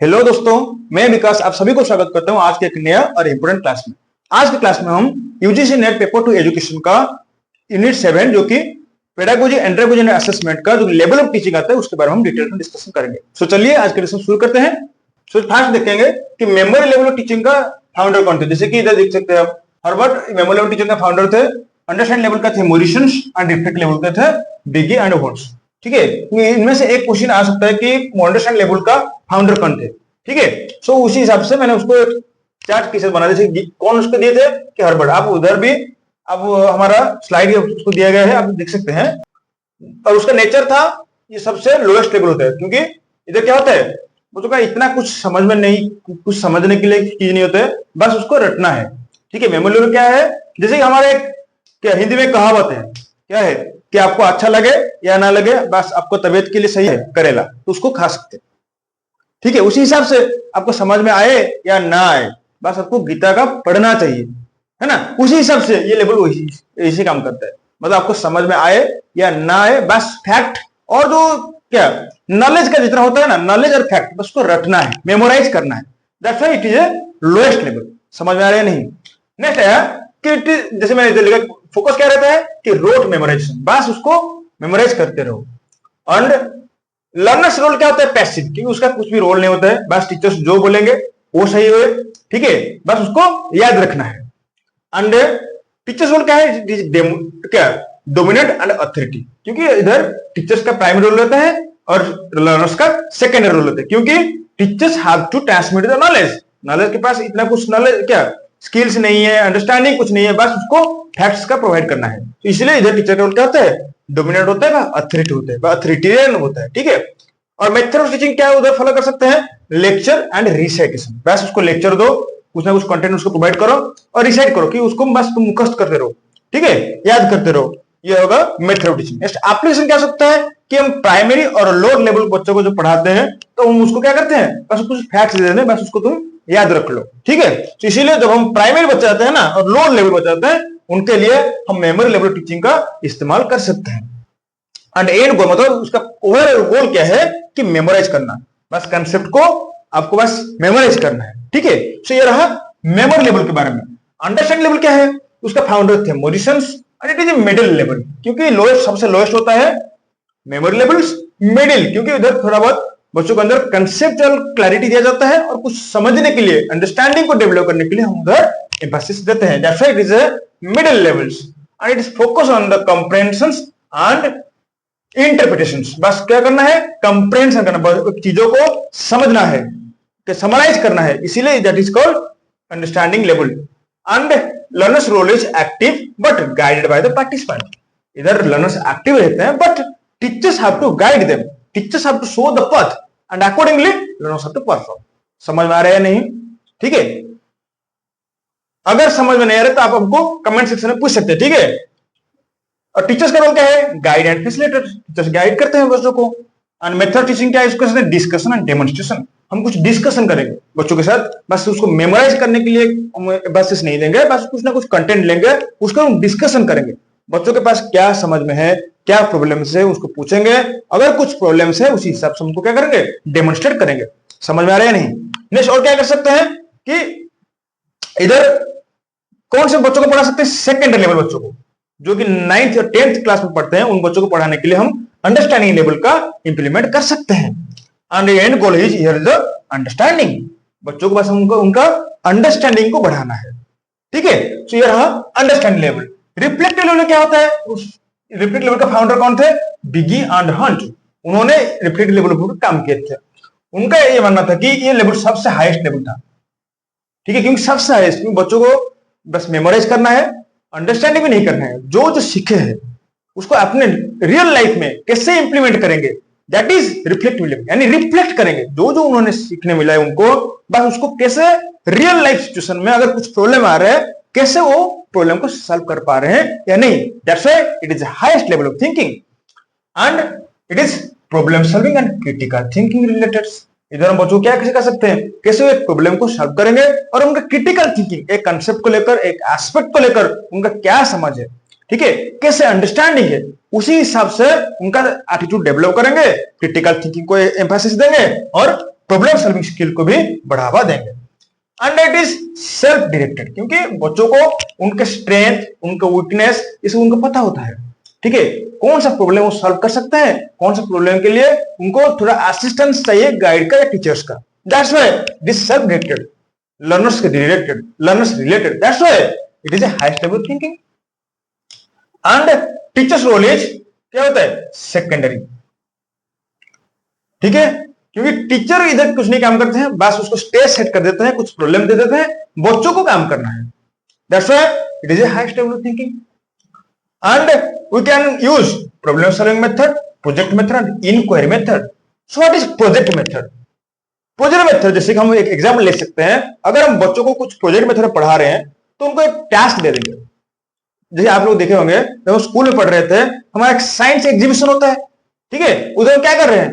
Hello दोस्तों, मैं विकास आप सभी को स्वागत करता हूं आज के एक नया और इम्पोर्टेंट क्लास में। आज के क्लास में हम यूजीसी नेट पेपर 2 एजुकेशन का यूनिट 7 जो कि पेडागोजी एंड्रागोजी एंड असेसमेंट का जो लेवल ऑफ टीचिंग आता है उसके बारे में हम डिटेल में डिस्कशन करेंगे। सो चलिए आज के लेसन शुरू करते हैं। सो फर्स्ट देखेंगे कि मेमोरी लेवल ऑफ टीचिंग का फाउंडर कौन थे। जैसे कि इधर देख सकते हैं आप, हर्बर्ट मेमोरी लेवल टीचिंग का फाउंडर थे। अंडरस्टैंड लेवल का थे मोरिसन एंड रिफ्लेक्ट लेवल का थे बिगी एंड वोल्स। ठीक है, इनमें से एक क्वेश्चन आ सकता है कि अंडरस्टैंड लेवल का फाउंडर कौन थे। ठीक है, सो उसी हिसाब से मैंने उसको एक चार्ट कैसे बना दिया। कौन उसको दिए थे कि हर्बर्ट। आप उधर भी अब हमारा स्लाइड उसको दिया गया है, आप देख सकते हैं। और उसका नेचर था ये सबसे लोएस्ट लेवल होता है, क्योंकि इधर क्या होता है बच्चों का इतना कुछ समझ में नहीं, कुछ समझने के लिए चीज नहीं होता है, बस उसको रटना है। ठीक है, मेमोरी लेवल क्या है, जैसे कि हमारे क्या हिंदी में कहावत है, क्या है कि आपको अच्छा लगे या ना लगे, बस आपको तबीयत के लिए सही है करेला तो उसको खा सकते हैं। ठीक है, उसी हिसाब से आपको समझ में आए या ना आए, बस आपको गीता का पढ़ना चाहिए, है ना। उसी हिसाब से ये लेवल इसी काम करता है। मतलब आपको समझ में आए या ना आए, बस फैक्ट और जो क्या नॉलेज का जितना होता है ना, नॉलेज और फैक्ट, बस उसको रटना है, मेमोराइज करना है। That's why it is A lowest level. समझ में आ रहा है नहीं। नेक्स्ट है कि जैसे मैंने इधर लिखा, फोकस क्या रहता है कि रोट मेमोराइजेशन, बस उसको मेमोराइज करते रहो। एंड लर्नर्स रोल क्या होता है पैसिव, क्योंकि उसका कुछ भी रोल नहीं होता है, बस टीचर्स जो बोलेंगे वो सही हो। ठीक है, बस उसको याद रखना है। एंड टीचर्स रोल क्या है, क्या डोमिनेंट एंड अथॉरिटी, क्योंकि इधर टीचर्स का प्राइमरी रोल रहता है और लर्नर्स का सेकेंडरी रोल होता है, क्योंकि teachers have to transmit the knowledge. Knowledge के पास इतना कुछ नॉलेज क्या स्किल्स नहीं है, अंडरस्टैंडिंग कुछ नहीं है, बस उसको फैक्ट्स का प्रोवाइड करना है। तो इसलिए इधर टीचर का रोल क्या होता है, डोमिनेंट होता है, अथॉरिटी होता है, अथॉरिटेरियन होता है। ठीक है, और मेथड ऑफ टीचिंग क्या है उधर फॉलो कर सकते हैं, लेक्चर एंड रिसाइटेशन। बस उसको लेक्चर दो, कुछ ना कुछ कंटेंट उसको प्रोवाइड करो और रिसाइट करो कि उसको बस तुम मुखस्त करते रहो। ठीक है, याद करते रहो, ये होगा method of teaching. Next application क्या हो सकता है कि हम प्राइमरी और लोअर लेवल बच्चों को जो पढ़ाते हैं तो हम उसको क्या करते हैं, बस कुछ फैक्ट्स दे देते हैं, बस उसको तुम याद रख लो। ठीक है, तो इसीलिए जब हम प्राइमरी बच्चे आते हैं ना और लोअर लेवल बच्चे आते हैं, उनके लिए हम मेमोरी लेवल टीचिंग का इस्तेमाल कर सकते हैं। एंड एंड गोल मतलब उसका ओवरऑल गोल क्या है कि मेमोराइज करना, बस कंसेप्ट को आपको बस मेमोराइज करना है। ठीक है, तो ये रहा मेमोरी लेवल के बारे में। अंडरस्टैंड लेवल क्या है, उसका फाउंडर थे Morrison and it is middle level, क्योंकि लोएस्ट सबसे लोएस्ट होता है मेमोरी लेवल्स मिडिल, क्योंकि उधर थोड़ा बहुत बच्चों के अंदर कंसेप्चुअल क्लैरिटी दिया जाता है और कुछ समझने के लिए, अंडरस्टैंडिंग को डेवलप करने के लिए हम उधर एम्फेसिस देते हैं। That's why it is a middle levels and it is focus on the comprehensions and interpretations. बस क्या करना है, कंप्रेहेंशन करना, चीजों को समझना है, समराइज करना है, इसीलिए that is called understanding level. And learners role is active but guided by the participant. इधर लर्नर्स एक्टिव रहते हैं but teachers have to guide them, teachers have to show the path and accordingly learners have to perform. समझ में आ रहा है नहीं। ठीक है, अगर समझ में नहीं आ रहा तो आप हमको कमेंट सेक्शन में पूछ सकते हैं। ठीक है, और टीचर्स का रोल क्या है, guide and facilitator, teachers guide करते हैं बच्चों को। एंड मेथड टीचिंग क्या है, इसको कहते हैं डिस्कशन एंड डेमोन्स्ट्रेशन। हम कुछ डिस्कशन करेंगे बच्चों के साथ, बस उसको मेमोराइज करने के लिए बस नहीं देंगे, बस कुछ ना कुछ कंटेंट लेंगे, उसका हम डिस्कशन करेंगे। बच्चों के पास क्या समझ में है, क्या प्रॉब्लम्स है, उसको पूछेंगे। अगर कुछ प्रॉब्लम्स है उसी हिसाब से हमको क्या करेंगे, डेमोन्स्ट्रेट करेंगे। समझ में आ रहा है नहीं। नेक्स्ट और क्या कर सकते हैं कि इधर कौन से बच्चों को पढ़ा सकते हैं, सेकेंडरी लेवल बच्चों को, जो कि 9th और 10th क्लास में पढ़ते हैं, उन बच्चों को पढ़ाने के लिए हम अंडरस्टैंडिंग लेवल का इंप्लीमेंट कर सकते हैं। And and goal is here is understanding. बच्चों को बस उनका अंडरस्टैंडिंग को बढ़ाना है। ठीक है, तो ये रहा अंडरस्टैंडिंग लेवल। रिफ्लेक्टिव लेवल क्या होता है, उस रिफ्लेक्टिव लेवल का फाउंडर कौन थे, बिगी एंड हंट। उन्होंने रिफ्लेक्टिव लेवल पर काम किए थे। उनका ये मानना था कि ये लेवल सबसे हाईएस्ट लेवल था। ठीक है, क्योंकि सबसे हाईएस्ट, क्योंकि बच्चों को बस मेमोराइज करना है, अंडरस्टैंडिंग भी नहीं करना है, जो सीखे हैं उसको अपने रियल लाइफ में कैसे इंप्लीमेंट करेंगे, दैट इज रिफ्लेक्टिव लेवल। यानी रिफ्लेक्ट करेंगे जो जो उन्होंने सीखने मिला है उनको, बस उसको कैसे रियल लाइफ सिचुएशन में अगर कुछ प्रॉब्लम आ रहा है, कैसे वो प्रॉब्लम को सॉल्व कर पा रहे हैं या नहीं। That's why it is highest level of thinking and it is problem solving and critical thinking related. इधर हम बच्चों को क्या कैसे कर सकते हैं, कैसे एक प्रॉब्लम को सॉल्व करेंगे और उनका क्रिटिकल थिंकिंग, एक कंसेप्ट को लेकर, एक एस्पेक्ट को लेकर उनका क्या समझ है, ठीक है, कैसे अंडरस्टैंडिंग है, उसी हिसाब से उनका एटीट्यूड डेवलप करेंगे, क्रिटिकल थिंकिंग को एम्फेसिस देंगे और प्रॉब्लम सॉल्विंग स्किल को भी बढ़ावा देंगे। And it is self directed, क्योंकि बच्चों को उनके स्ट्रेंथ, उनका वीकनेस, इसे उनको पता होता है। ठीक है, कौन सा प्रॉब्लम वो सॉल्व कर सकते हैं, कौन सा प्रॉब्लम के लिए उनको थोड़ा असिस्टेंस चाहिए गाइड का या टीचर्स का। That's why this self directed, learners के related, learners related, that's why it is a highest level thinking. And teachers role is क्या होता है, सेकेंडरी। ठीक है, क्योंकि टीचर इधर कुछ नहीं काम करते हैं, बस उसको स्टेज सेट कर देते हैं, कुछ प्रॉब्लम दे देते हैं, बच्चों को काम करना है। That's why it is a highest level thinking. And we can use problem solving method, project method, inquiry method. So what is project method? Project method जैसे कि हम एक एग्जाम्पल ले सकते हैं, अगर हम बच्चों को कुछ प्रोजेक्ट मेथड पढ़ा रहे हैं तो उनको एक टास्क दे देंगे। जैसे आप लोग देखे होंगे जब हम स्कूल में पढ़ रहे थे, हमारा एक साइंस एग्जीबिशन होता है। ठीक है, उधर हम क्या कर रहे हैं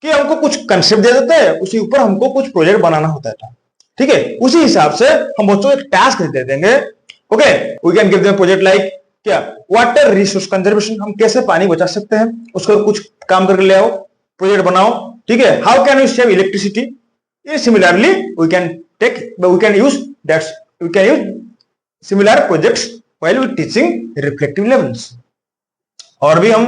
कि हमको कुछ कंसेप्ट दे देते हैं, उसी ऊपर हमको कुछ प्रोजेक्ट बनाना होता था। ठीक है, उसी हिसाब से हम बच्चों को एक टास्क दे देंगे। Okay, we can give them project like क्या, वाटर रिसोर्स कंजर्वेशन, हम कैसे पानी बचा सकते हैं, उसको कुछ काम करके ले आओ, प्रोजेक्ट बनाओ। ठीक है, how can we save electricity. Similarly we can use similar projects while we teaching reflective levels. और भी हम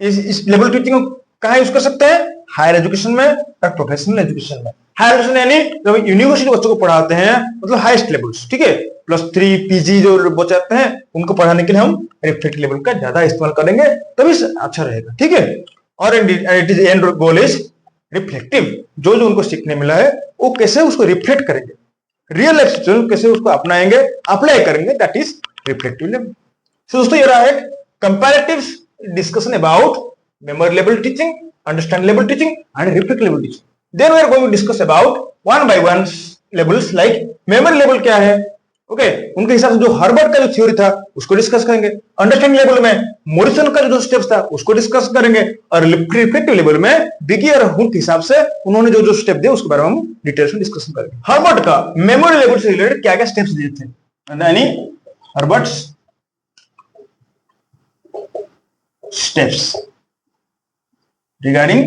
इस लेवल टीचिंग को कहां यूज कर सकते हैं, हायर एजुकेशन में और प्रोफेशनल एजुकेशन में। हायर एजुकेशन यानी जब यूनिवर्सिटी बच्चों को पढ़ाते हैं, मतलब हाईएस्ट लेवल्स। ठीक है, +3 पीजी जो बच्चे आते हैं उनको पढ़ाने के लिए हम रिफ्लेक्टिव लेवल का ज्यादा इस्तेमाल करेंगे, तभी अच्छा रहेगा। ठीक है, और it is and goal is reflective, जो जो उनको सीखने मिला है वो कैसे उसको रिफ्लेक्ट करेंगे, रियल लाइफ सिचुएशन कैसे उसको अपनाएंगे, अप्लाई करेंगे, दैट इज रिफ्लेक्टिव लेवल। सो दोस्तों ये रहा एक comparative discussion about memory level teaching, understand level teaching and reflect level teaching. Then we are going to discuss about one by one levels like memory level क्या है, okay, उनके हिसाब से जो हर्बर्ट का जो थ्योरी था उसको डिस्कस करेंगे। अंडरस्टैंडिंग लेवल में मॉरिसन का जो स्टेप्स था उसको डिस्कस करेंगे, और रिफ्लेक्टिव लेवल में बिगी और हुक के हिसाब से उन्होंने जो जो स्टेप दिए उसके बारे में हम डिटेल्स में डिस्कशन करेंगे। हर्बर्ट का मेमोरी लेवल से रिलेटेड क्या क्या स्टेप्स दिए थे, यानी Herbert's steps regarding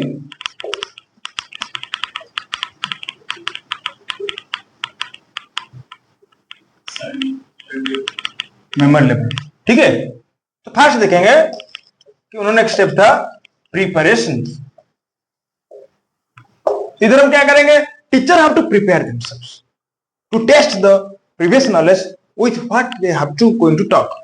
memory level. ठीक है, तो फर्स्ट देखेंगे कि उन्होंने एक स्टेप था प्रिपरेशन। इधर हम क्या करेंगे, teacher have to prepare themselves to test the previous knowledge with what they have to going to talk.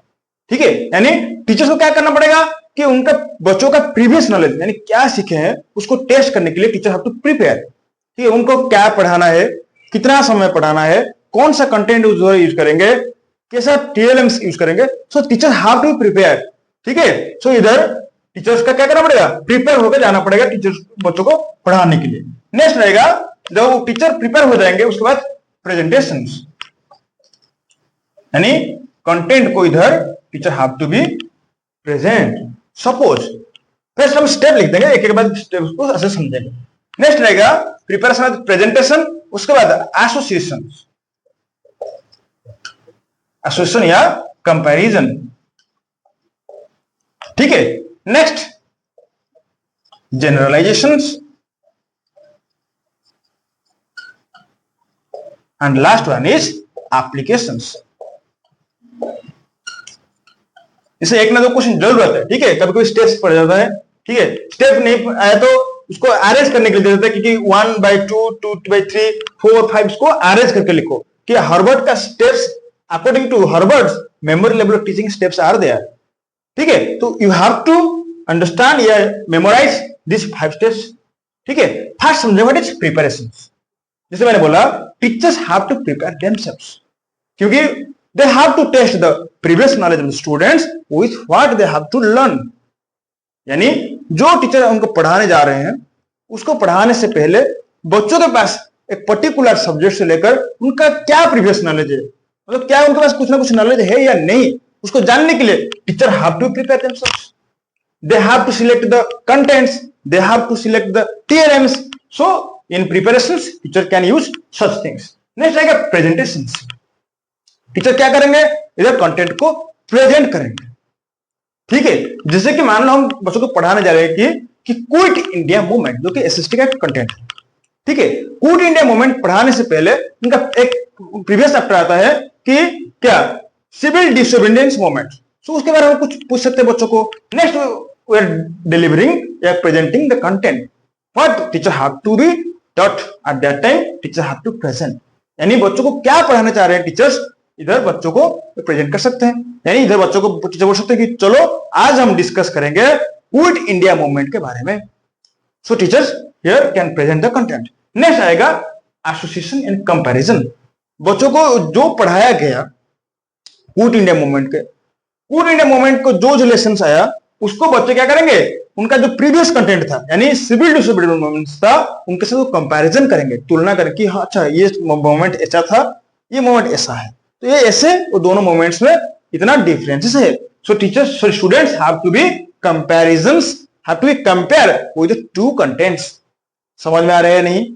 ठीक है, यानी टीचर्स को क्या करना पड़ेगा कि उनका बच्चों का प्रीवियस नॉलेज यानी क्या सीखे हैं उसको टेस्ट करने के लिए टीचर हैव टू प्रिपेयर। ठीक है, उनको क्या पढ़ाना है, कितना समय पढ़ाना है, कौन सा कंटेंट यूज करेंगे, कैसा टीएलएम यूज करेंगे। So teacher have to prepare. ठीक है, सो इधर टीचर्स का क्या करना पड़ेगा, प्रिपेयर होकर जाना पड़ेगा टीचर्स बच्चों को पढ़ाने के लिए। नेक्स्ट रहेगा, जब टीचर प्रिपेयर हो जाएंगे उसके बाद प्रेजेंटेशन, यानी कंटेंट को इधर teacher have to be present. Suppose first हम स्टेप लिख देंगे, एक एक बाद स्टेप को ऐसे समझेंगे। नेक्स्ट रहेगा प्रिपरेशन, प्रेजेंटेशन, उसके बाद एसोसिएशन, एसोसिएशन या कंपैरिजन। ठीक है, next generalisations, and last one is applications. इसे एक ना दो क्वेश्चन जरूर आता है। ठीक है, कभी कोई स्टेप्स पड़ जाता है। ठीक है, स्टेप नहीं आया तो उसको अरेंज करने के लिए दे देते हैं, क्योंकि 1/2, 2/3, 4, 5 इसको अरेंज करके लिखो कि हर्बर्ट का steps according to Herbert memory level of teaching steps are there. ठीक है, तो यू हैव टू अंडरस्टैंड या मेमोराइज दिस 5 स्टेप्स। ठीक है, फर्स्ट समझे व्हाट इज प्रिपरेशन। जैसे मैंने बोला teachers have to prepare themselves, क्योंकि they have to test the previous knowledge of the students with what they have to learn। यानी जो टीचर उनको पढ़ाने जा रहे हैं उसको पढ़ाने से पहले बच्चों के पास एक पर्टिकुलर सब्जेक्ट से लेकर उनका क्या प्रीवियस नॉलेज है, मतलब क्या उनके पास कुछ ना कुछ नॉलेज है या नहीं, उसको जानने के लिए teacher have to prepare themselves. They have to select the contents, they have to select the TLMs। So in preparations teacher can use such things. Next आएगा प्रेजेंटेशंस। टीचर क्या करेंगे, इधर कंटेंट को प्रेजेंट करेंगे। ठीक है, जैसे कि मान लो हम बच्चों को पढ़ाने जा रहे हैं कि क्विट इंडिया मूवमेंट, जो कि एसएसटी का कंटेंट है। ठीक है। क्विट इंडिया मूवमेंट पढ़ाने से पहले उनका एक प्रीवियस चैप्टर आता है कि क्या सिविल डिसोबीडियंस मूवमेंट, सो उसके बारे में कुछ पूछ सकते हैं बच्चों को। नेक्स्ट वी आर डिलीवरिंग या presenting the content what teacher have to be taught at that time, teacher have to present, यानी बच्चों को क्या पढ़ाना चाह रहे हैं टीचर्स, इधर बच्चों को प्रेजेंट कर सकते हैं। यानी इधर बच्चों को टीचर बोल सकते हैं कि चलो आज हम डिस्कस करेंगे क्विट इंडिया मूवमेंट के बारे में, सो teachers here can present the content. Next आएगा एसोसिएशन एंड कंपैरिजन, बच्चों को जो पढ़ाया गया क्विट इंडिया मूवमेंट के, क्विट इंडिया मूवमेंट को जो लेसन आया उसको बच्चे क्या करेंगे, उनका जो प्रीवियस कंटेंट था यानी सिविल डिसोबीडियंस मूवमेंट था उनके साथ वो कंपैरिजन करेंगे, तुलना करेंगे कि हाँ अच्छा ये मूवमेंट ऐसा था, ये मूवमेंट ऐसा है, तो ये ऐसे वो दोनों मूवमेंट्स में इतना डिफरेंसेस है। So teachers so students have to be comparisons, have to be compare with the two contents. समझ में आ रहे हैं नहीं?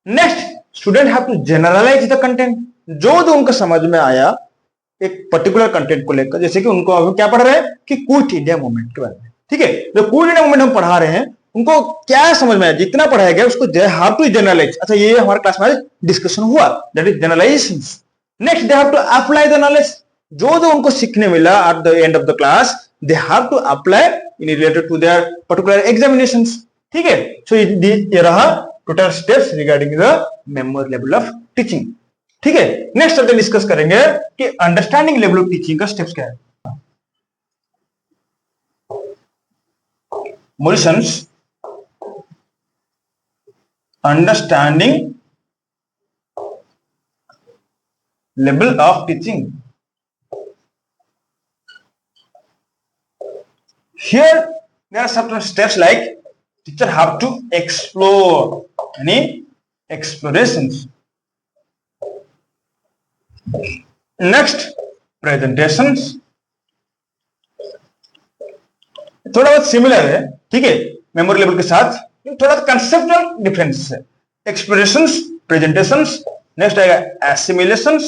Next student have to generalise the content, जो जो उनको समझ में आया एक पर्टिकुलर कंटेंट को लेकर, जैसे कि उनको अभी क्या पढ़ रहे हैं कि क्विट इंडिया मूवमेंट के बारे में, ठीक है। जो क्विट इंडिया मूवमेंट हम पढ़ा रहे हैं उनको क्या समझ में आया, जितना पढ़ाया गया उसको दे हैव टू जनरलाइज। अच्छा ये हमारे क्लास में डिस्कशन हुआ, that is generalisation. Next they have to apply the knowledge, जो जो उनको सीखने मिला at the end of the class they have to apply in related to their particular examinations, ठीक है। सो ये रहा total steps regarding the memory level of teaching, ठीक है। नेक्स्ट चलते डिस्कस करेंगे कि अंडरस्टैंडिंग लेवल ऑफ टीचिंग का स्टेप्स क्या है। Morrison's understanding level of teaching. Here there are certain steps like teacher have to explore any explorations. Next presentations, थोड़ा बहुत सिमिलर है, ठीक है, मेमोरी लेवल के साथ थोड़ा कंसेप्चुअल डिफरेंस है। एक्सप्लोरेशंस, प्रेजेंटेशंस, नेक्स्ट आएगा assimilations,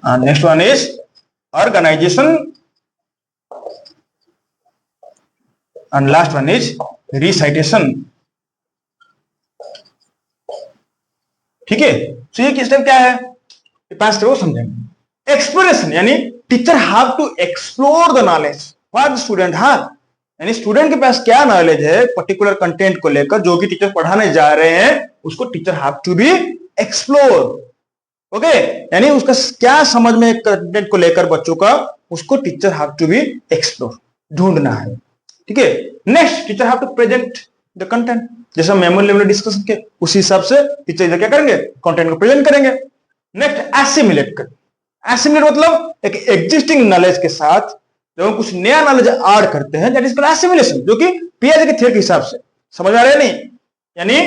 and next one is organization, and last one is recitation, ठीक है। तो ये स्टेप क्या है, पांच स्टेप समझेंगे। एक्सप्लोरेशन यानी teacher have to explore the knowledge what the student have, यानी स्टूडेंट के पास क्या नॉलेज है पर्टिकुलर कंटेंट को लेकर जो कि टीचर पढ़ाने जा रहे हैं उसको teacher have to be explore, okay. यानी उसका क्या समझ में कंटेंट को लेकर बच्चों का उसको teacher have to be explore, ढूंढना है, ठीक है। Next teacher have to present the content, जैसे हम मेमोरी लेवल डिस्कस के उसी हिसाब से टीचर इधर क्या करेंगे, कंटेंट को प्रेजेंट करेंगे। नेक्स्ट एसिमिलेट कर, एसिमिलेट मतलब एक एग्जिस्टिंग नॉलेज के साथ जब हम कुछ नया नॉलेज ऐड करते हैं दैट इज कॉल्ड एसिमिलेशन, जो कि पियाजे के थ्योरी के हिसाब से। समझ आ रहा है नहीं? यानी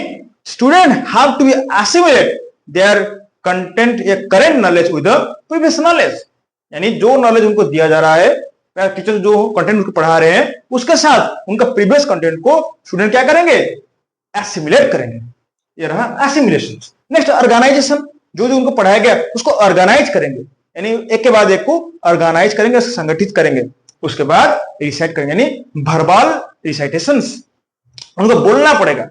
student have to be assimilate their content या current knowledge with the previous knowledge, यानी जो नॉलेज उनको दिया जा रहा है या टीचर जो कंटेंट उनको पढ़ा रहे हैं उसके साथ उनका प्रीवियस कंटेंट को स्टूडेंट क्या करेंगे, एसिमिलेट करेंगे। ये रहा एसिमिलेशन। नेक्स्ट ऑर्गेनाइजेशन, जो जो उनको पढ़ाया गया उसको ऑर्गेनाइज करेंगे, यानी एक के बाद एक को ऑर्गेनाइज करेंगे, संगठित करेंगे। उसके बाद रिसाइट करेंगे, यानी वर्बल रिसाइटेशंस, उनको बोलना पड़ेगा।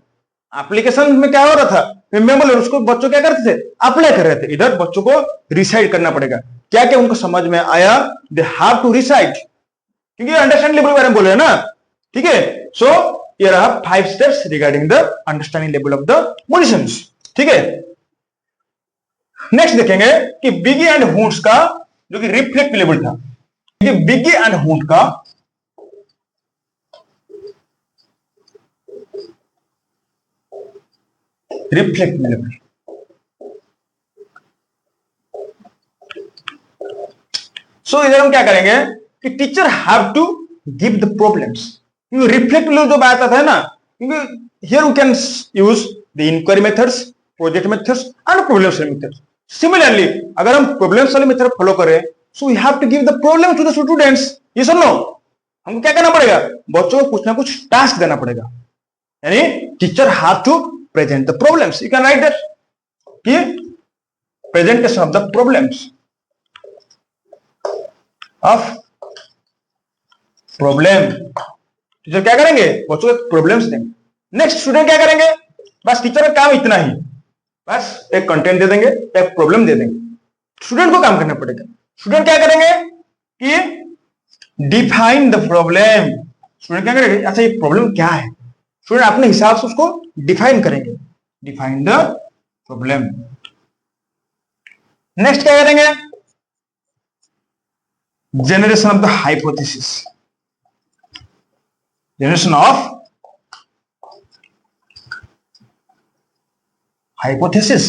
एप्लीकेशन में क्या हो रहा था, मेमोरी उसको बच्चों क्या करते थे, अप्लाई कर रहे थे, इधर बच्चों को रिसाइट करना पड़ेगा। क्या क्या उनको समझ में आया, दे हैव टू रिसाइट, क्योंकि अंडरस्टैंडिंग लेवल के बारे में बोल रहे हैं ना, ठीक है। सो ये रहा 5 steps regarding the understanding level of the monitions, ठीक है। नेक्स्ट देखेंगे कि बिगी एंड हुड्स का जो कि रिफ्लेक्ट लेवल था, बिगी एंड हुड का रिफ्लेक्ट लेवल। सो इधर हम क्या करेंगे कि teacher have to give the problems, क्योंकि रिफ्लेक्ट लेवल जो बात आता है ना, क्योंकि here we can use the inquiry methods, project methods and problem solving methods. Similarly अगर हम प्रॉब्लम सॉल्विंग मेथड फॉलो करें so we have to give the problem to the students. ये सुन लो, हमको क्या करना पड़ेगा, बच्चों को कुछ ना कुछ टास्क देना पड़ेगा, यानी teacher have to present the problems. You can write that कि presentation of the problems of problem. Teacher क्या करेंगे, बच्चों को प्रॉब्लम्स देंगे, नेक्स्ट स्टूडेंट क्या करेंगे, बस टीचर का काम इतना ही, बस एक कंटेंट दे देंगे, एक प्रॉब्लम दे देंगे, स्टूडेंट को काम करना पड़ेगा। स्टूडेंट क्या करेंगे कि डिफाइन द प्रॉब्लम, स्टूडेंट क्या करेंगे, अच्छा ये प्रॉब्लम क्या है, स्टूडेंट अपने हिसाब से उसको डिफाइन करेंगे, डिफाइन द प्रॉब्लम। नेक्स्ट क्या करेंगे, generation of the hypothesis, generation of hypothesis,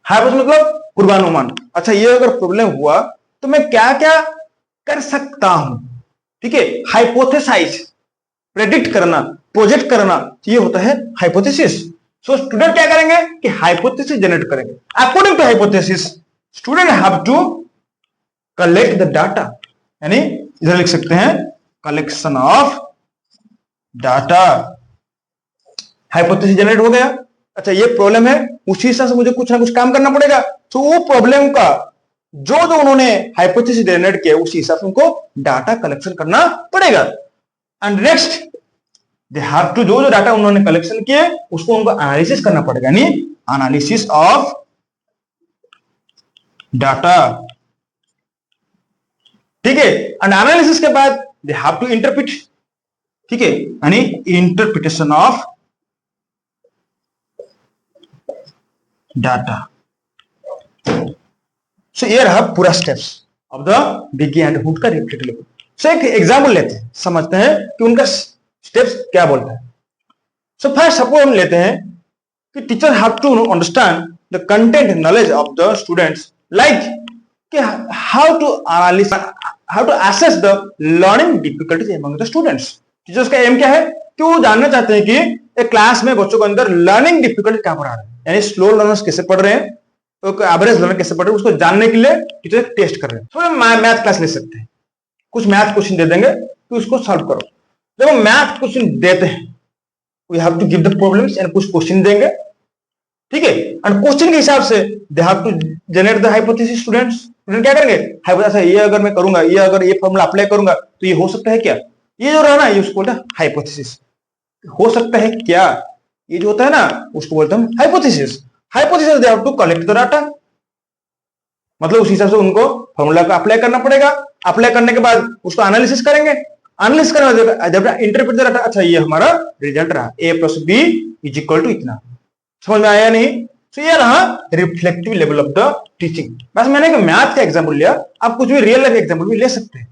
hypothesis मतलब पूर्वानुमान। अच्छा ये अगर प्रॉब्लम हुआ तो मैं क्या क्या कर सकता हूं, ठीक है, हाइपोथेसाइज, प्रेडिक्ट करना, प्रोजेक्ट करना, ये होता है हाइपोथेसिस। सो स्टूडेंट क्या करेंगे कि हाइपोथेसिस जनरेट करेंगे। According to hypothesis student have to collect the data, यानी इधर लिख सकते हैं collection of data. Hypothesis generate हो गया, अच्छा ये प्रॉब्लम है, उसी हिसाब से मुझे कुछ ना कुछ काम करना पड़ेगा। तो वो प्रॉब्लम का जो उन्होंने हाइपोथेसिस जनरेट किया उसी हिसाब से उनको डाटा कलेक्शन करना पड़ेगा। And next they have to, जो डाटा उन्होंने कलेक्शन किए उसको उनको एनालिसिस करना पड़ेगा, यानी एनालिसिस ऑफ डाटा, ठीक है। एंड एनालिसिस के बाद दे हैव टू इंटरप्रिट, ठीक है, यानी इंटरप्रिटेशन ऑफ डाटा। सो ये रहा पूरा steps of the Bigge and Hunt का रिफ्लेक्टिव लेवल। सो एक एग्जांपल लेते हैं, समझते हैं कि उनका स्टेप्स क्या बोलता है। सो फर्स्ट सपोज हम लेते हैं कि teacher have to understand the content knowledge of the students, like कि how to analysis, how to assess the learning difficulties among the students. Teachers का एम क्या है कि वो जानना चाहते हैं कि एक क्लास में बच्चों के अंदर लर्निंग डिफिकल्टी क्या पढ़ा रहे हैं, यानी स्लो लर्नर्स कैसे पढ़ रहे हैं, तो एवरेज लर्नर कैसे पढ़ रहे हैं, उसको जानने के लिए टीचर टेस्ट कर रहे हैं। तो मैथ क्लास ले सकते हैं, कुछ मैथ क्वेश्चन दे देंगे कि उसको सॉल्व करो। जब हम मैथ क्वेश्चन देते हैं we have to give the problems and कुछ क्वेश्चन देंगे, ठीक है, एंड क्वेश्चन के हिसाब से they have to generate the hypothesis. Student क्या करेंगे, हाइपोथेसिस ये अगर मैं करूंगा, ये अगर ये फॉर्मूला अप्लाई करूंगा तो ये हो सकता है क्या, ये जो रहा ना ये उसको बोलते हैं हाइपोथेसिस, हो सकता है क्या, ये जो होता है ना उसको बोलते हैं hypothesis. Hypothesis they have to collect the data, मतलब उस हिसाब से उनको फॉर्मूला को अप्लाई करना पड़ेगा। अप्लाई करने के बाद उसको एनालिसिस करेंगे, एनालिसिस करने के बाद जब इंटरप्रेट द डाटा, अच्छा ये हमारा रिजल्ट रहा a plus b is equal to इतना। समझ में आया नहीं? तो ये रहा reflective level of the teaching. बस मैंने एक मैथ का एग्जांपल लिया, आप कुछ भी रियल लाइफ एग्जांपल भी ले सकते हैं,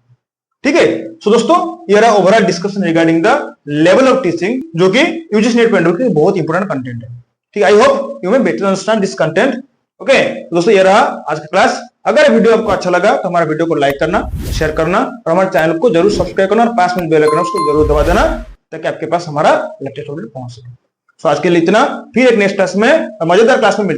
ठीक है। सो दोस्तों ये रहा overall discussion regarding the level of teaching, जो कि यूजीसी नेट पे बहुत इंपॉर्टेंट कंटेंट है, ठीक है। I hope you may better understand this content, okay. दोस्तों ये रहा आज का क्लास। अगर वीडियो आपको अच्छा लगा तो हमारे वीडियो को लाइक करना, शेयर करना और हमारे चैनल को जरूर सब्सक्राइब करना और पास में बेल आइकन उसको जरूर दबा देना ताकि आपके पास हमारा लेटेस्ट वीडियो पहुंच सके। तो आज के लिए इतना, फिर एक नेक्स्ट क्लास में मजेदार क्लास में मिलते हैं।